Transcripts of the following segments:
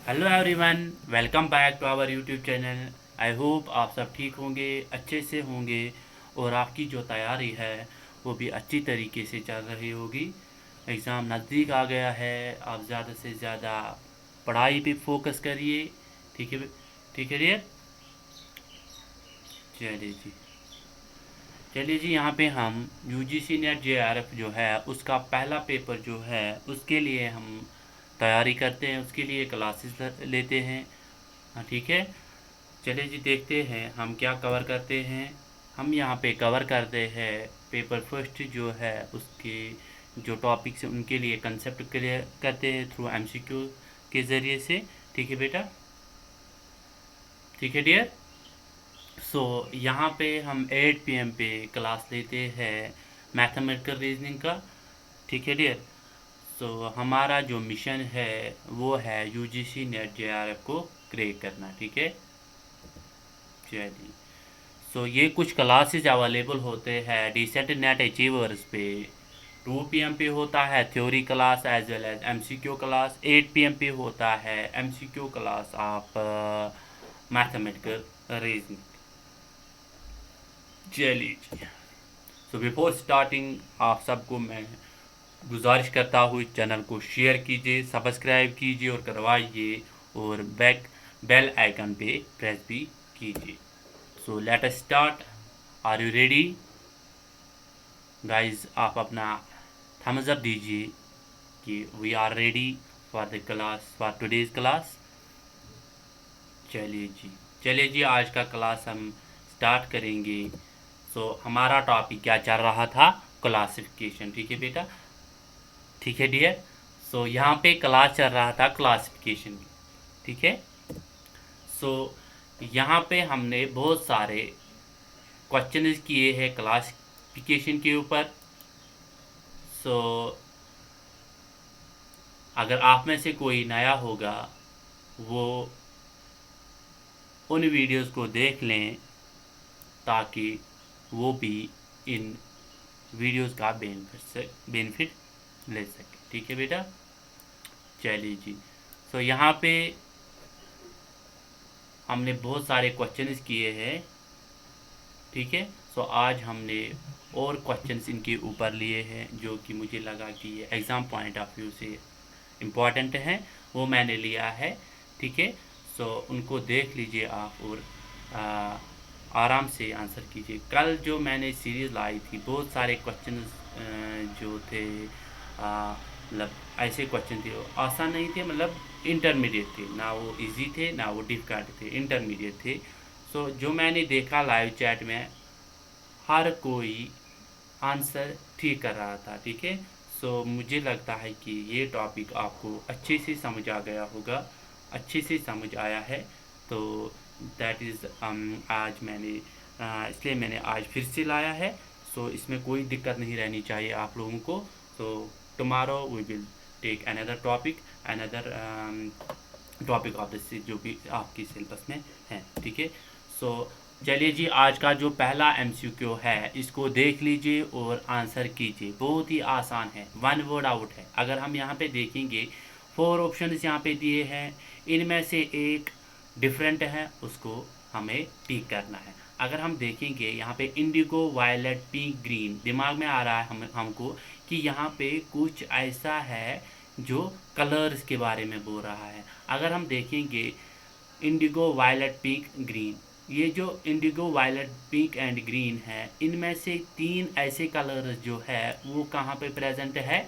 Hello everyone, welcome back to our YouTube channel. I hope आप सब ठीक होंगे, अच्छे से होंगे और आपकी जो तैयारी है वो भी अच्छी तरीके से चल रही होगी। एग्ज़ाम नज़दीक आ गया है, आप ज़्यादा से ज़्यादा पढ़ाई पे फोकस करिए। ठीक है, ठीक है डियर। चलिए जी, चलिए जी, यहाँ पे हम यूजीसी नेट जेआरएफ जो है उसका पहला पेपर जो है उसके लिए हम तैयारी करते हैं, उसके लिए क्लासेस लेते हैं। हाँ ठीक है। चलिए जी, देखते हैं हम क्या कवर करते हैं। हम यहाँ पे कवर करते हैं पेपर फर्स्ट जो है उसके जो टॉपिक्स हैं उनके लिए कंसेप्ट क्लियर करते हैं थ्रू एमसीक्यू के ज़रिए से। ठीक है बेटा, ठीक है डियर। सो यहाँ पे हम 8 PM पे क्लास लेते हैं मैथमेटिकल रीजनिंग का। ठीक है डियर। सो हमारा जो मिशन है वो है यूजीसी नेट जेआरएफ को क्रैक करना। ठीक है, चलिए। सो ये कुछ क्लासेस अवेलेबल होते हैं डिसेंट नेट अचीवर्स पे। 2 PM पे होता है theory class as well as MCQ class. 8 PM पे होता है MCQ class of mathematical reasoning. चलिए, सो बिफोर स्टार्टिंग आप सबको मैं गुजारिश करता हूँ इस चैनल को शेयर कीजिए, सब्सक्राइब कीजिए और करवाइए और बेल आइकन पे प्रेस भी कीजिए। So let us start. Are you ready guys? आप अपना थम्स अप दीजिए कि we are ready for the class, for today's class. चलिए जी, चलिए जी, आज का क्लास हम स्टार्ट करेंगे। सो हमारा टॉपिक क्या चल रहा था? क्लासिफिकेशन। ठीक है बेटा, ठीक है डियर। सो यहाँ पे क्लास चल रहा था क्लासिफिकेशन की। ठीक है। सो यहाँ पे हमने बहुत सारे क्वेश्चन किए हैं क्लासिफिकेशन के ऊपर। सो अगर आप में से कोई नया होगा वो उन वीडियोस को देख लें ताकि वो भी इन वीडियोस का बेनिफिट ले सके। ठीक है बेटा, चलिए जी। सो यहाँ पे हमने बहुत सारे क्वेश्चंस किए हैं। ठीक है। सो आज हमने और क्वेश्चंस इनके ऊपर लिए हैं जो कि मुझे लगा कि ये एग्ज़ाम पॉइंट ऑफ व्यू से इम्पॉर्टेंट है, वो मैंने लिया है। ठीक है। सो उनको देख लीजिए आप और आराम से आंसर कीजिए। कल जो मैंने सीरीज़ लाई थी बहुत सारे क्वेश्चन जो थे, मतलब ऐसे क्वेश्चन थे, वो आसान नहीं थे, मतलब इंटरमीडिएट थे, ना वो इजी थे ना वो डिफ़िकल्ट थे, इंटरमीडिएट थे। सो जो मैंने देखा लाइव चैट में हर कोई आंसर ठीक कर रहा था। ठीक है। सो मुझे लगता है कि ये टॉपिक आपको अच्छे से समझ आ गया होगा, अच्छे से समझ आया है। तो दैट इज़ आज मैंने इसलिए मैंने आज फिर से लाया है। सो इसमें कोई दिक्कत नहीं रहनी चाहिए आप लोगों को। So tomorrow we will take another topic, another topic of this जो भी आपकी सिलेबस में है। ठीक है। सो चलिए जी, आज का जो पहला एमसीक्यू है इसको देख लीजिए और आंसर कीजिए। बहुत ही आसान है, वन वर्ड आउट है। अगर हम यहाँ पे देखेंगे 4 ऑप्शन यहाँ पे दिए हैं, इनमें से एक डिफरेंट है, उसको हमें टिक करना है। अगर हम देखेंगे यहाँ पे इंडिगो, वायलेट, पिंक, ग्रीन, दिमाग में आ रहा है हमको कि यहाँ पे कुछ ऐसा है जो कलर्स के बारे में बोल रहा है। अगर हम देखेंगे इंडिगो, वायलेट, पिंक, ग्रीन, ये जो indigo, violet, pink and green है, इनमें से 3 ऐसे कलर्स जो है वो कहाँ पे प्रेजेंट है?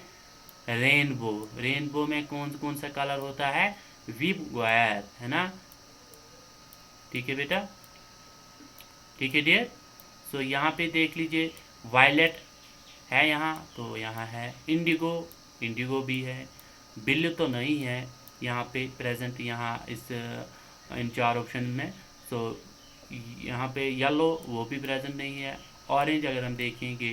रेनबो। रेनबो में कौन कौन सा कलर होता है? विब वायर, है ना? ठीक है बेटा, ठीक है डियर। सो यहाँ पे देख लीजिए, वायलेट है यहाँ, तो यहाँ है इंडिगो, इंडिगो भी है। बिल्ली तो नहीं है यहाँ पे प्रेजेंट, यहाँ इस इन 4 ऑप्शन में। सो यहाँ पे येलो, वो भी प्रेजेंट नहीं है। ऑरेंज अगर हम देखेंगे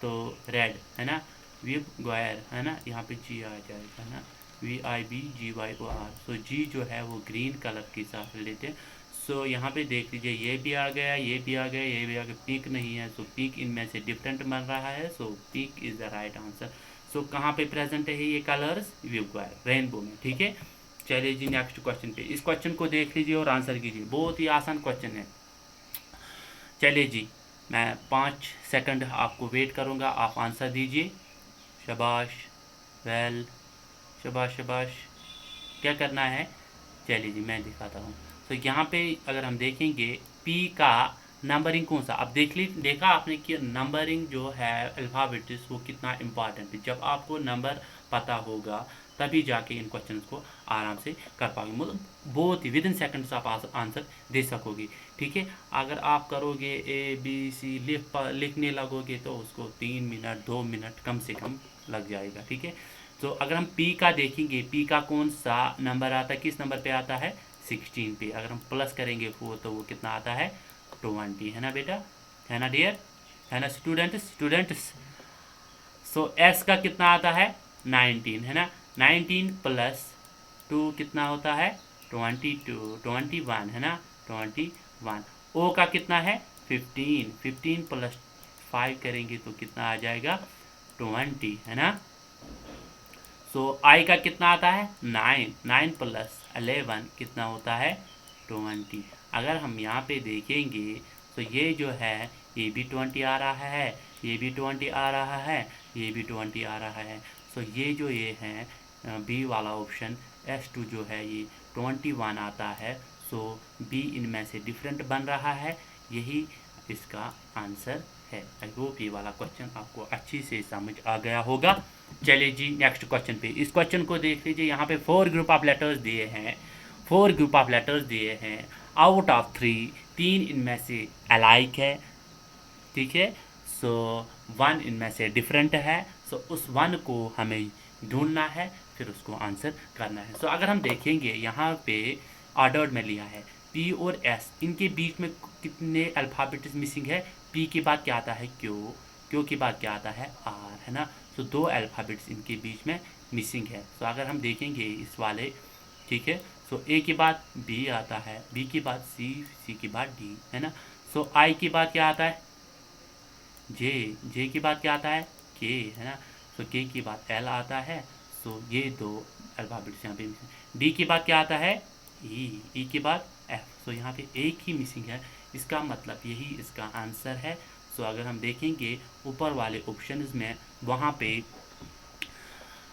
तो रेड, है ना? विब ग्वायर, है ना? यहाँ पे जी आ जाएगा, है ना? VIBGYOR। सो जी जो है वो ग्रीन कलर के साथ लेते हैं। सो यहाँ पे देख लीजिए, ये भी आ गया, ये भी आ गया, ये भी आ गया, पिंक नहीं है। सो पिंक इनमें से डिफरेंट बन रहा है। So pink is the right answer. So कहाँ पे प्रेजेंट है ये कलर्स? विब ग्वायर, रेनबो में। ठीक है। चलिए जी नेक्स्ट क्वेश्चन पे, इस क्वेश्चन को देख लीजिए और आंसर कीजिए, बहुत ही आसान क्वेश्चन है। चलिए जी, मैं 5 सेकंड आपको वेट करूँगा, आप आंसर दीजिए। शाबाश, वेल, शाबाश शाबाश। क्या करना है, चलिए जी मैं दिखाता हूँ। तो यहाँ पे अगर हम देखेंगे पी का नंबरिंग कौन सा, अब देखा आपने कि नंबरिंग जो है अल्फ़ाबेट्स वो कितना इम्पॉर्टेंट है। जब आपको नंबर पता होगा तभी जाके इन क्वेश्चंस को आराम से कर पाओगे, मतलब बहुत ही विद इन सेकंड्स आप आंसर दे सकोगे। ठीक है, अगर आप करोगे ABC लिखने लगोगे तो उसको 3 मिनट 2 मिनट कम से कम लग जाएगा। ठीक है, तो अगर हम पी का देखेंगे, पी का कौन सा नंबर आता है, किस नंबर पे आता है, 16 पे। अगर हम प्लस करेंगे तो वो कितना आता है, 20, है ना बेटा, है ना डियर, है ना स्टूडेंट्स। सो एस का कितना आता है, 19, है ना, 19 प्लस 2 कितना होता है, 22, 21, है ना, 21। ओ का कितना है, 15, 15 प्लस 5 करेंगे तो कितना आ जाएगा, 20, है ना। सो आई का कितना आता है, 9, 9 प्लस 11 कितना होता है, 20। अगर हम यहाँ पे देखेंगे तो ये जो है ये भी 20 आ रहा है, ये भी 20 आ रहा है, ये भी 20 आ रहा है। सो ये जो ये है बी वाला ऑप्शन S2 जो है ये 21 आता है। सो बी इनमें से डिफरेंट बन रहा है, यही इसका आंसर है। आई होप ये वाला क्वेश्चन आपको अच्छी से समझ आ गया होगा। चलिए जी नेक्स्ट क्वेश्चन पे, इस क्वेश्चन को देख लीजिए। यहाँ पे 4 ग्रुप ऑफ लेटर्स दिए हैं, 4 ग्रुप ऑफ लेटर्स दिए हैं। आउट ऑफ 3, 3 इनमें से अलाइक है। ठीक है, सो 1 इनमें से डिफरेंट है। सो उस 1 को हमें ढूंढना है, फिर उसको आंसर करना है। सो अगर हम देखेंगे यहाँ पे ऑर्डर में लिया है पी और एस, इनके बीच में कितने अल्फ़ाबेट्स मिसिंग है। पी के बाद क्या आता है, क्यू के बाद क्या आता है, आर, है ना। तो 2 अल्फ़ाबेट्स इनके बीच में मिसिंग है। तो अगर हम देखेंगे इस वाले, ठीक है, सो ए के बाद बी आता है, बी के बाद सी के बाद डी, है ना। सो आई के बाद क्या आता है, जे के बाद क्या आता है, के, है ना। सो के के बाद एल आता है। सो ये 2 अल्फ़ाबेट्स यहाँ पे। डी के बाद क्या आता है, ई के बाद एफ। सो यहाँ पे एक ही मिसिंग है, इसका मतलब यही इसका आंसर है। सो अगर हम देखेंगे ऊपर वाले ऑप्शंस में, वहाँ पे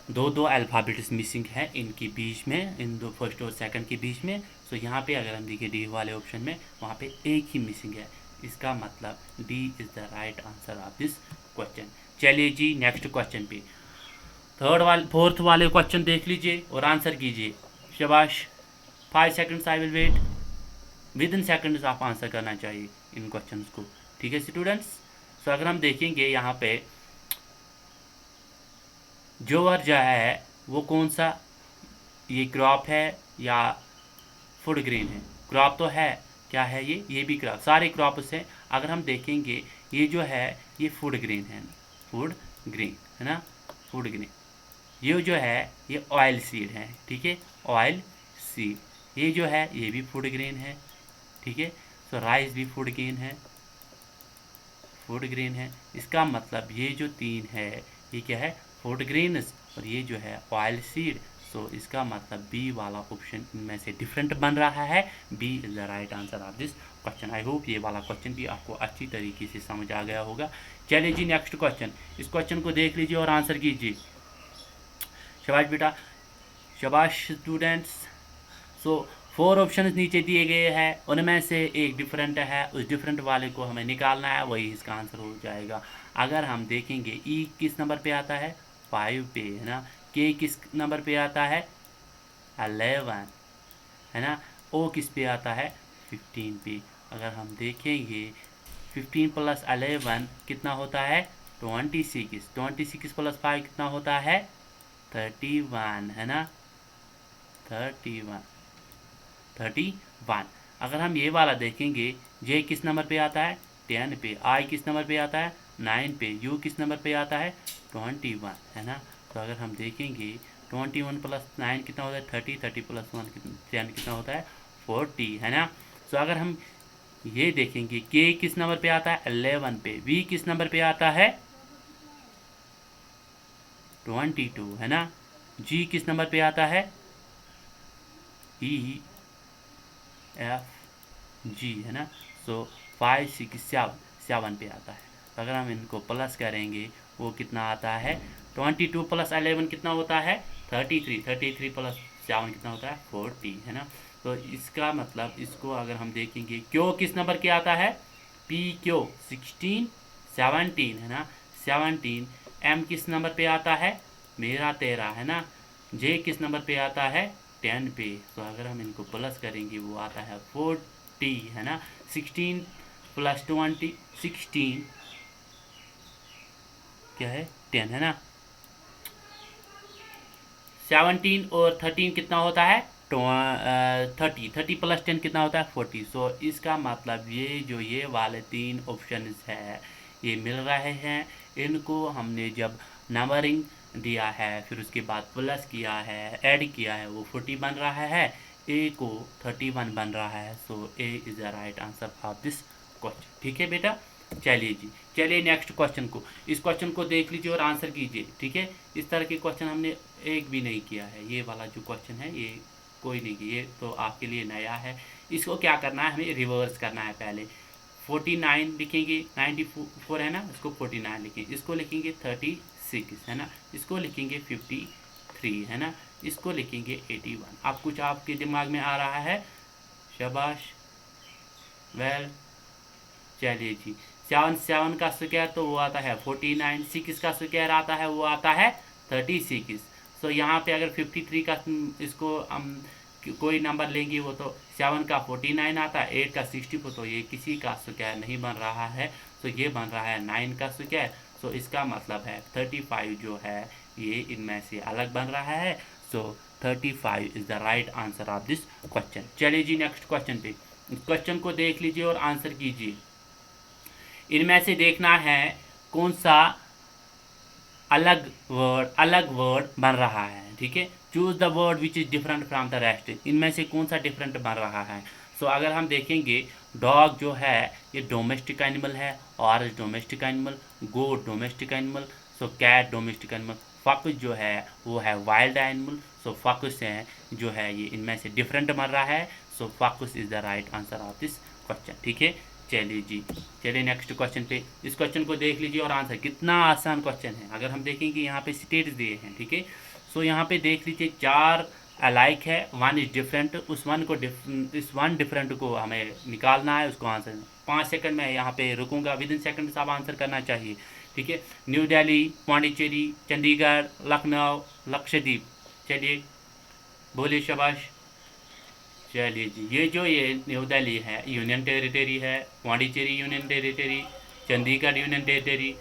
2 अल्फ़ाबेट्स मिसिंग है इनके बीच में, इन 2 फर्स्ट और सेकंड के बीच में। सो यहाँ पे अगर हम देखें डी वाले ऑप्शन में, वहाँ पे एक ही मिसिंग है, इसका मतलब D is the right answer of this question. चलिए जी नेक्स्ट क्वेश्चन पे, फोर्थ वाले क्वेश्चन देख लीजिए और आंसर कीजिए। शाबाश, 5 seconds I will wait, within seconds आप आंसर करना चाहिए इन क्वेश्चंस को। ठीक है स्टूडेंट्स। सो अगर हम देखेंगे यहाँ पे जो वर्ड जो है वो कौन सा, ये क्रॉप है या फूड ग्रेन है, क्रॉप तो है, क्या है ये भी क्रॉप, सारे क्रॉप्स हैं। अगर हम देखेंगे ये जो है ये फूड ग्रेन है, फूड ग्रेन, है ना, फूड ग्रेन। ये जो है ये ऑयल सीड है, ठीक है, ऑयल सीड। ये जो है ये भी फूड ग्रेन है, ठीक है। सो राइस भी फूड ग्रेन है, फूड ग्रेन है। इसका मतलब ये जो 3 है ये क्या है, फूड ग्रेन्स, और ये जो है ऑयल सीड। सो इसका मतलब बी वाला ऑप्शन इनमें से डिफरेंट बन रहा है, B is the right answer of this question. I hope ये वाला क्वेश्चन भी आपको अच्छी तरीके से समझ आ गया होगा। चलिए जी नेक्स्ट क्वेश्चन, इस क्वेश्चन को देख लीजिए और आंसर कीजिए। शाबाश बेटा, शाबाश स्टूडेंट्स। सो 4 ऑप्शन नीचे दिए गए हैं, उनमें से एक डिफरेंट है, उस डिफरेंट वाले को हमें निकालना है, वही इसका आंसर हो जाएगा। अगर हम देखेंगे ई किस नंबर पे आता है, 5 पे, है ना। के किस नंबर पे आता है, 11, है ना। ओ किस पे आता है, 15 पे। अगर हम देखेंगे 15 प्लस 11 कितना होता है, 26, 26 प्लस 5 कितना होता है, 31, है ना, 31। अगर हम ये वाला देखेंगे, जे किस नंबर पे आता है, 10 पे, आई किस नंबर पे आता है, 9 पे, यू किस नंबर पे आता है, 21, है ना। तो अगर हम देखेंगे 21 प्लस 9 कितना होता है, 30, 30 प्लस 1 10 कितना होता है, 40, है ना। तो अगर हम ये देखेंगे के किस नंबर पे आता है, 11 पे, वी किस नंबर पे आता है, 22, है ना, जी किस नंबर पे आता है, ई एफ जी है ना। सो 5 6 7 पे आता है। तो अगर हम इनको प्लस करेंगे वो कितना आता है, 22 प्लस 11 कितना होता है 33, 33 प्लस 7 कितना होता है 40 है ना। तो इसका मतलब इसको अगर हम देखेंगे क्यों किस नंबर के आता है, पी क्यों 16 17 है ना, 17। एम किस नंबर पे आता है मेरा 13 है ना। जे किस नंबर पे आता है 10 पे। तो अगर हम इनको प्लस करेंगे वो आता है 40 है ना। 16 प्लस 20 16 क्या है 10 है ना। 17 और 13 कितना होता है 30 प्लस 10 कितना होता है 40। सो इसका मतलब ये जो ये वाले 3 ऑप्शन है ये मिल रहे हैं। इनको हमने जब नंबरिंग दिया है फिर उसके बाद प्लस किया है ऐड किया है वो 40 बन रहा है, ए को 31 बन रहा है। So A is the right answer of this question. ठीक है बेटा, चलिए जी, चलिए नेक्स्ट क्वेश्चन को, इस क्वेश्चन को देख लीजिए और आंसर कीजिए। ठीक है, इस तरह के क्वेश्चन हमने एक भी नहीं किया है। ये वाला जो क्वेश्चन है ये कोई नहीं किया, ये तो आपके लिए नया है। इसको क्या करना है हमें रिवर्स करना है। पहले 49 लिखेंगे, 94 है ना, इसको 49 लिखेंगे, इसको लिखेंगे 36 है ना, इसको लिखेंगे 53 है ना, इसको लिखेंगे 81। अब कुछ आपके दिमाग में आ रहा है, शाबाश, वेल। चलिए जी, 7 का स्क्वायर तो वो आता है 49, 6 का स्क्वायर आता है वो आता है 36। सो यहाँ पे अगर 53 का इसको हम कोई नंबर लेंगे वो तो 7 का 49 आता है, 8 का 64, तो ये किसी का स्क्वायर नहीं बन रहा है। तो ये बन रहा है 9 का स्क्वायर। सो इसका मतलब है 35 जो है ये इनमें से अलग बन रहा है। सो 35 is the right answer of this question. चलिए जी नेक्स्ट क्वेश्चन पे, इस क्वेश्चन को देख लीजिए और आंसर कीजिए। इनमें से देखना है कौन सा अलग वर्ड बन रहा है। ठीक है, choose the word which is different from the rest. इनमें से कौन सा डिफरेंट बन रहा है। सो अगर हम देखेंगे डॉग जो है ये डोमेस्टिक एनिमल है, ऑरेंज डोमेस्टिक एनिमल, गोट डोमेस्टिक एनिमल, सो कैट डोमेस्टिक एनिमल, फॉक्स जो है वो है वाइल्ड एनिमल। सो फॉक्स है जो है ये इनमें से डिफरेंट बन रहा है। So fox is the right answer of this question. ठीक है, चलिए जी, चलिए नेक्स्ट क्वेश्चन पे, इस क्वेश्चन को देख लीजिए और आंसर, कितना आसान क्वेश्चन है। अगर हम देखेंगे यहाँ पे स्टेट्स दिए हैं। ठीक है, सो यहाँ पे देख लीजिए 4 अलाइक है, 1 इज डिफरेंट, उस इस 1 डिफरेंट को हमें निकालना है, उसको आंसर 5 सेकंड में यहाँ पे रुकूंगा, विद इन सेकंड सब आंसर करना चाहिए। ठीक है, न्यू दिल्ली, पांडिचेरी, चंडीगढ़, लखनऊ, लक्षद्वीप। चलिए बोलिए, शाबाश। चलिए जी, ये न्यू दिल्ली है यूनियन टेरिटरी है, Pondicherry union territory, Chandigarh union territory,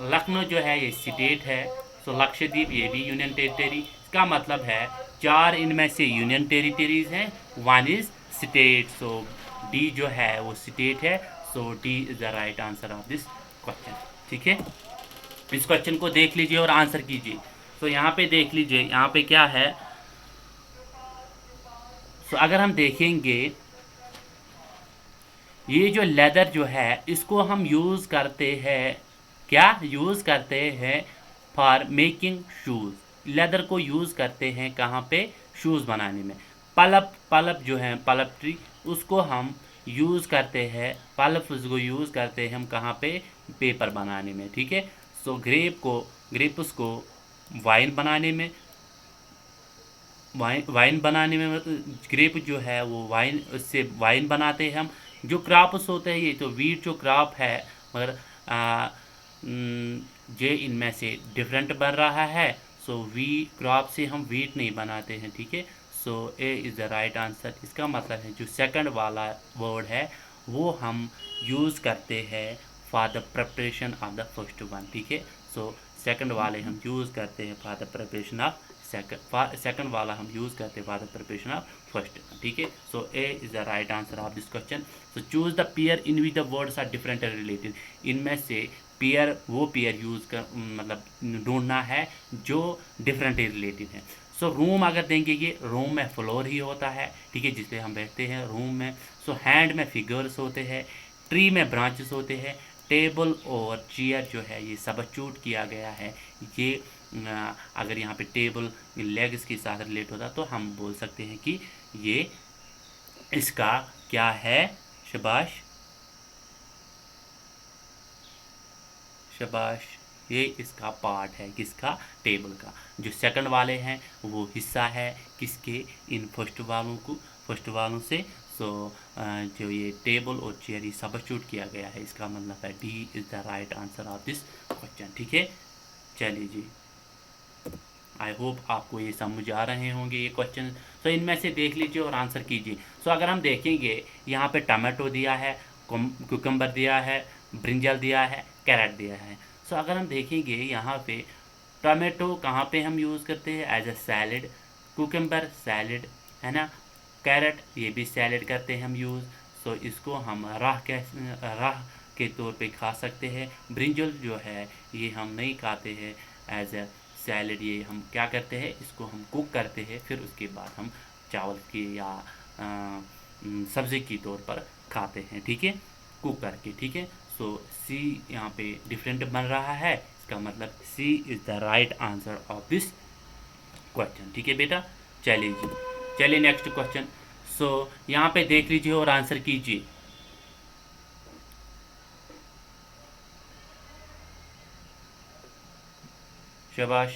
Lucknow जो है ये स्टेट है। सो लक्षद्वीप ये भी यूनियन टेरिटरी। इसका मतलब है 4 इनमें से यूनियन टेरिटरीज हैं, 1 इज स्टेट। सो डी जो है वो स्टेट है। So D is the right answer of this question. ठीक है, इस क्वेश्चन को देख लीजिए और आंसर कीजिए। तो यहाँ पे देख लीजिए, यहाँ पे क्या है। तो अगर हम देखेंगे ये जो लेदर जो है इसको हम यूज़ करते हैं, क्या यूज़ करते हैं फॉर मेकिंग शूज़। लेदर को यूज़ करते हैं कहाँ पे, शूज़ बनाने में। पल्प जो है पल्प ट्री उसको हम यूज़ करते हैं, पल्प उसको यूज़ करते हैं हम कहाँ पे, पेपर बनाने में। ठीक है, सो ग्रेप्स को वाइन बनाने में, वाइन बनाने में मतलब ग्रेप जो है वो वाइन, उससे वाइन बनाते हैं हम। जो क्रॉप्स होते हैं ये तो वीट जो क्रॉप है, मगर ये इनमें से डिफरेंट बन रहा है। सो वी क्रॉप से हम वीट नहीं बनाते हैं। ठीक है, so A is the right answer. इसका मतलब है जो सेकंड वाला वर्ड है वो हम यूज़ करते हैं for the preparation of the first one. ठीक है, सो सेकंड वाले हम यूज़ करते हैं for the preparation of second वाला हम यूज़ करते हैं for the preparation of first. ठीक है, so A is the right answer of this question. So choose the pair in which the words are different and related. इनमें से pair वो pair use कर मतलब ढूंढना है जो डिफरेंट रिलेटेड है। सो रूम अगर देंगे ये रूम में फ्लोर ही होता है। ठीक है, जिससे हम बैठते हैं रूम में। सो हैंड में फिगर्स होते हैं, ट्री में ब्रांचेस होते हैं, टेबल और चेयर जो है ये सब्स्टिट्यूट किया गया है, ये अगर यहाँ पे टेबल लेग्स के साथ रिलेट होता तो हम बोल सकते हैं कि ये इसका क्या है। शाबाश शाबाश, ये इसका पार्ट है, किसका, टेबल का। जो सेकंड वाले हैं वो हिस्सा है किसके, इन फर्स्ट वालों से। सो जो ये टेबल और चेयर ये सब्स्टिट्यूट किया गया है, इसका मतलब है D is the right answer of this question. ठीक है, चलिए जी, आई होप आपको ये समझ आ रहे होंगे ये क्वेश्चन। सो इनमें से देख लीजिए और आंसर कीजिए। सो अगर हम देखेंगे यहाँ पे टमाटो दिया है, कुकम्बर दिया है, ब्रिंजल दिया है, कैरेट दिया है। सो अगर हम देखेंगे यहाँ पे टमाटो कहाँ पे हम यूज़ करते हैं, as a salad. Cucumber salad है ना, कैरेट ये भी सैलड करते हैं हम यूज़। सो इसको हम राह के तौर पे खा सकते हैं। ब्रिंजल जो है ये हम नहीं खाते हैं एज अ सैलड, ये हम क्या करते हैं, इसको हम कुक करते हैं, फिर उसके बाद हम चावल की या सब्ज़ी की तौर पर खाते हैं। ठीक है, कुक करके। ठीक है, सो सी यहाँ पे डिफरेंट बन रहा है, इसका मतलब C is the right answer of this question. ठीक है बेटा, चलिए जी, चलिए नेक्स्ट क्वेश्चन। सो यहाँ पे देख लीजिए और आंसर कीजिए। शाबाश,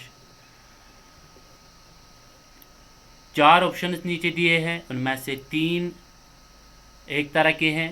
4 ऑप्शन नीचे दिए हैं, उनमें से 3 एक तरह के हैं,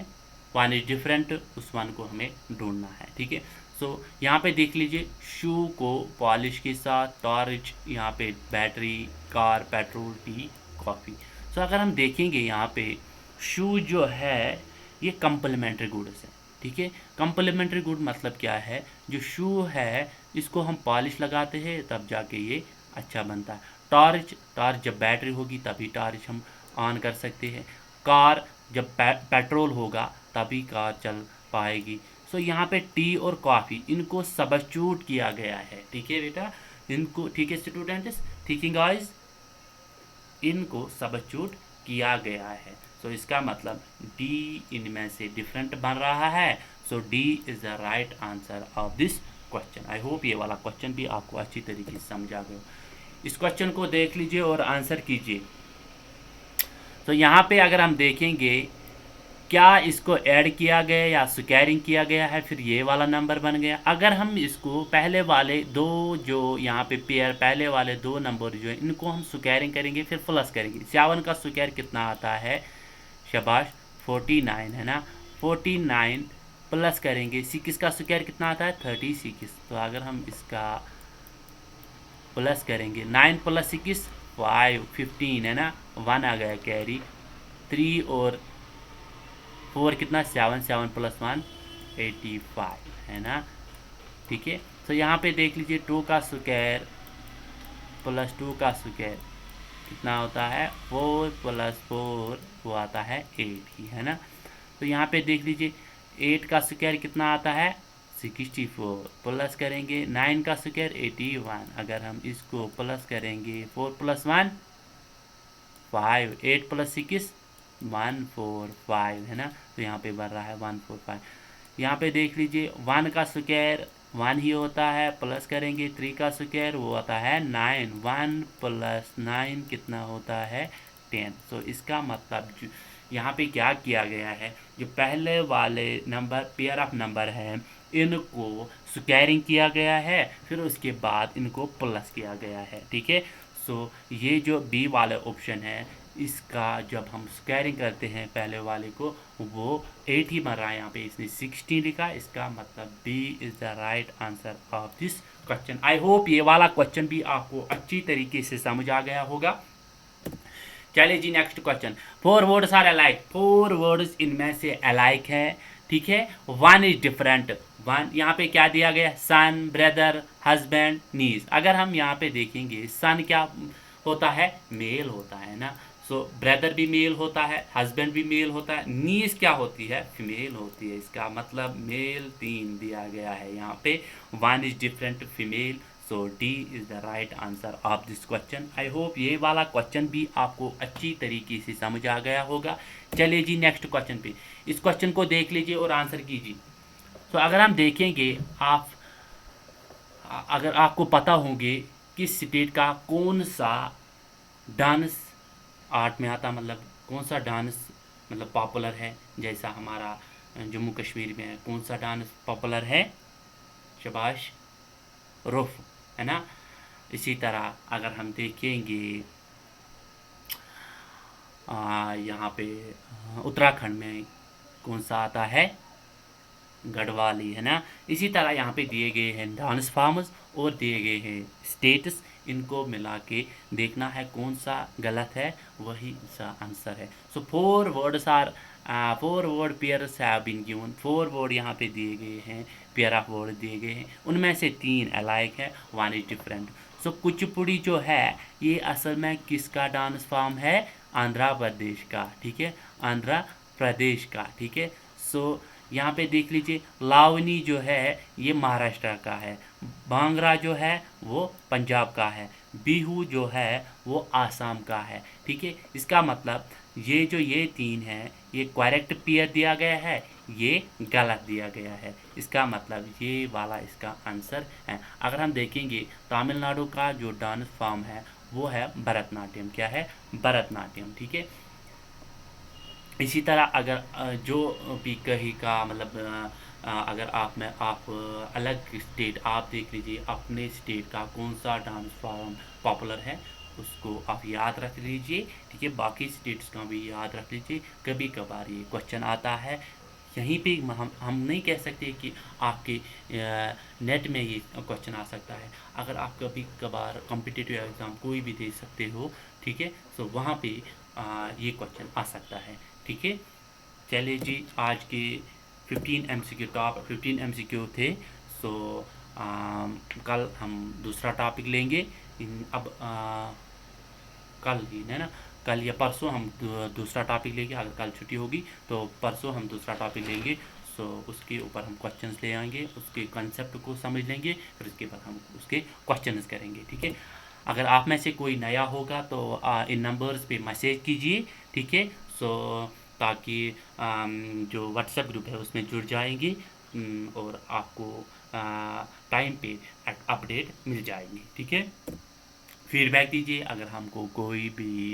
1 इज डिफरेंट, उस 1 को हमें ढूंढना है। ठीक है, सो यहाँ पे देख लीजिए, शू को पॉलिश के साथ, टॉर्च यहाँ पे battery, car petrol, tea coffee. So अगर हम देखेंगे यहाँ पे शू जो है ये कंप्लीमेंट्री गुड्स है। ठीक है, कंप्लीमेंट्री गुड मतलब क्या है, जो शू है इसको हम पॉलिश लगाते हैं तब जाके ये अच्छा बनता है। टॉर्च जब बैटरी होगी तभी टॉर्च हम ऑन कर सकते हैं। कार जब पेट्रोल होगा तभी कार चल पाएगी। सो यहाँ पे टी और कॉफ़ी इनको सब्स्टिट्यूट किया गया है। ठीक है बेटा, इनको, ठीक है स्टूडेंट्स, ठीक है गाइस, इनको सब्स्टिट्यूट किया गया है। सो इसका मतलब डी इनमें से डिफरेंट बन रहा है। So D is the right answer of this question. I hope ये वाला क्वेश्चन भी आपको अच्छी तरीके से समझा गया। इस क्वेश्चन को देख लीजिए और आंसर कीजिए। तो यहाँ पे अगर हम देखेंगे क्या इसको ऐड किया गया या स्क्वायरिंग किया गया है, फिर ये वाला नंबर बन गया। अगर हम इसको पहले वाले दो जो यहाँ पे पेयर, पहले वाले 2 नंबर जो है इनको हम स्क्वायरिंग करेंगे फिर प्लस करेंगे। 7 का स्क्वायर कितना आता है, शाबाश 49 है ना, 49 प्लस करेंगे 6 का स्क्वायर कितना आता है 36। तो अगर हम इसका प्लस करेंगे 9 + 6 5 15 है ना, 1 आ गया कैरी, 3 और 4 कितना 7, 7 + 1 85 है ना। ठीक है, तो यहाँ पे देख लीजिए 2 का स्क्वायर + 2 का स्क्वायर कितना होता है, 4 + 4 वो आता है 8 ही है ना। तो यहाँ पे देख लीजिए 8 का स्क्वायर कितना आता है 64, प्लस करेंगे 9 का स्क्वायर 81, अगर हम इसको प्लस करेंगे 4 + 1 5, 8 + 6 145 है ना। तो यहाँ पे बन रहा है 145। यहाँ पे देख लीजिए 1 का स्क्वायर 1 ही होता है, प्लस करेंगे 3 का स्क्वायर वो आता है 9, 1 + 9 कितना होता है 10। तो इसका मतलब यहाँ पे क्या किया गया है, जो पहले वाले नंबर पेयर ऑफ नंबर है इनको स्क्वायरिंग किया गया है, फिर उसके बाद इनको प्लस किया गया है। ठीक है, सो ये जो बी वाला ऑप्शन है इसका जब हम स्क्वायरिंग करते हैं पहले वाले को वो 8 ही बन रहा है, यहाँ पे इसने 16 लिखा, इसका मतलब B is the right answer of this question. I hope ये वाला क्वेश्चन भी आपको अच्छी तरीके से समझ आ गया होगा। चलिए जी next question. 4 words are alike, 4 words इनमें से अलाइक है। ठीक है, 1 इज डिफरेंट। 1 यहाँ पे क्या दिया गया, सन, ब्रदर, हस्बैंड, नीज। अगर हम यहाँ पे देखेंगे सन क्या होता है, मेल होता है ना। सो ब्रदर भी मेल होता है, हस्बैंड भी मेल होता है, नीज क्या होती है, फीमेल होती है। इसका मतलब मेल 3 दिया गया है यहाँ पे, 1 is different, female. So D is the right answer of this question. I hope ये वाला क्वेश्चन भी आपको अच्छी तरीके से समझ आ गया होगा। चलिए जी नेक्स्ट क्वेश्चन पे, इस क्वेश्चन को देख लीजिए और आंसर कीजिए। तो अगर हम देखेंगे, अगर आपको पता होंगे किस स्टेट का कौन सा डांस आर्ट में आता, मतलब कौन सा डांस मतलब पॉपुलर है। जैसा हमारा जम्मू कश्मीर में कौन सा डांस पॉपुलर है, शबाश, रुफ, है ना। इसी तरह अगर हम देखेंगे यहाँ पे उत्तराखंड में कौन सा आता है, गढ़वाली, है ना। इसी तरह यहाँ पे दिए गए हैं डांस फॉर्म्स और दिए गए हैं स्टेट्स, इनको मिला के देखना है कौन सा गलत है, वही सा आंसर है। So 4 word pairs have been given, 4 word यहाँ पे दिए गए हैं, पेयर ऑफ वर्ड दिए गए हैं, उनमें से 3 अलाइक है, 1 इज डिफरेंट। सो कुचिपुड़ी जो है ये असल में किसका डांस फॉर्म है, आंध्र प्रदेश का, ठीक है, आंध्र प्रदेश का, ठीक है। सो यहाँ पे देख लीजिए, लावनी जो है ये महाराष्ट्र का है, भांगड़ा जो है वो पंजाब का है, बिहू जो है वो आसाम का है, ठीक है। इसका मतलब ये जो ये 3 है ये करेक्ट पेयर दिया गया है, ये गलत दिया गया है, इसका मतलब ये वाला इसका आंसर है। अगर हम देखेंगे तमिलनाडु का जो डांस फॉर्म है वो है भरतनाट्यम, क्या है, भरतनाट्यम, ठीक है। इसी तरह अगर जो भी कहीं का मतलब अगर आप अलग स्टेट आप देख लीजिए, अपने स्टेट का कौन सा डांस फॉर्म पॉपुलर है उसको आप याद रख लीजिए, ठीक है। बाकी स्टेट्स का भी याद रख लीजिए, कभी कभार ये क्वेश्चन आता है। यहीं पे हम नहीं कह सकते कि आपके नेट में ये क्वेश्चन आ सकता है। अगर आप कभी कभार कॉम्पिटिटिव एग्ज़ाम कोई भी दे सकते हो, ठीक है, तो वहाँ पे ये क्वेश्चन आ सकता है, ठीक है। चलिए जी, आज के 15 एमसीक्यू टॉप 15 एमसीक्यू थे। सो कल हम दूसरा टॉपिक लेंगे। अब कल ही है ना, कल या परसों हम दूसरा टॉपिक लेंगे। अगर कल छुट्टी होगी तो परसों हम दूसरा टॉपिक लेंगे। सो उसके ऊपर हम क्वेश्चंस ले आएंगे, उसके कंसेप्ट को समझ लेंगे, फिर उसके बाद हम उसके क्वेश्चंस करेंगे, ठीक है। अगर आप में से कोई नया होगा तो इन नंबर्स पे मैसेज कीजिए, ठीक है। सो ताकि जो व्हाट्सएप ग्रुप है उसमें जुड़ जाएंगे और आपको टाइम पे अपडेट मिल जाएगी, ठीक है। फीडबैक दीजिए, अगर हमको कोई भी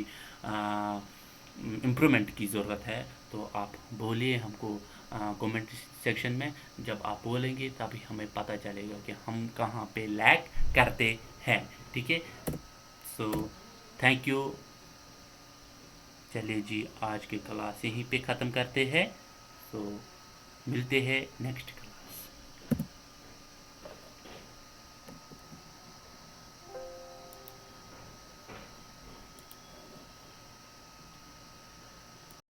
इम्प्रूवमेंट की ज़रूरत है तो आप बोलिए हमको कमेंट सेक्शन में। जब आप बोलेंगे तभी हमें पता चलेगा कि हम कहाँ पे लैग करते हैं, ठीक है। So thank you. चलिए जी, आज की क्लास यहीं पे ख़त्म करते हैं। तो मिलते हैं नेक्स्ट